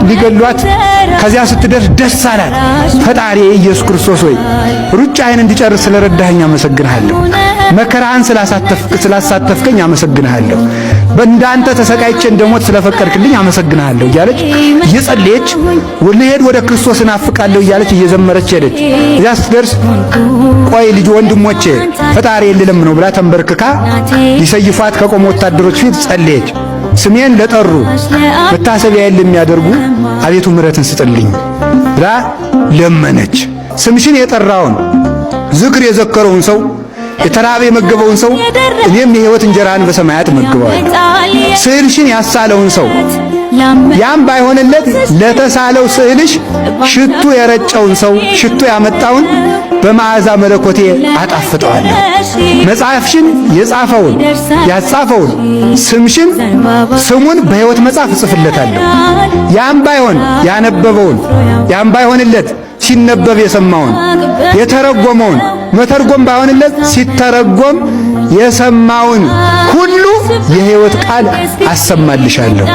ሊገሏት ከዚያ ስትደርስ ደስ አላት። ፈጣሪ ኢየሱስ ክርስቶስ ሆይ ሩጫዬን እንድጨርስ ስለረዳኸኝ አመሰግንሃለሁ። መከራህን ስላሳተፍከኝ አመሰግንሃለሁ። በእንዳንተ ተሰቃይቼ እንደሞት ስለፈቀድክልኝ አመሰግንሃለሁ እያለች እየጸለየች ልሄድ ወደ ክርስቶስ እናፍቃለሁ እያለች እየዘመረች ሄደች። እዚያ ስትደርስ ቆይ ልጅ ወንድሞቼ ፈጣሪ ልለምነው ብላ ተንበርክካ ሊሰይፏት ከቆሙ ወታደሮች ፊት ጸለየች። ስሜን ለጠሩ መታሰቢያዬን ለሚያደርጉ አቤቱ ምሕረትን ስጥልኝ ብላ ለመነች። ስምሽን የጠራውን ዝክር የዘከረውን ሰው የተራበ የመገበውን ሰው እኔም የሕይወት እንጀራን በሰማያት መግበዋለሁ። ስዕልሽን ያሳለውን ሰው ያም ባይሆንለት ለተሳለው ስዕልሽ ሽቱ የረጨውን ሰው ሽቱ ያመጣውን በመዓዛ መለኮቴ አጣፍጠዋለሁ። መጽሐፍሽን የጻፈውን ያጻፈውን ስሙን በሕይወት መጽሐፍ እጽፍለታለሁ። ያም ባይሆን ያነበበውን ያም ባይሆንለት ሲነበብ የሰማውን የተረጎመውን መተርጎም ባይሆንለት ሲተረጎም የሰማውን ሁሉ የሕይወት ቃል አሰማልሻለሁ።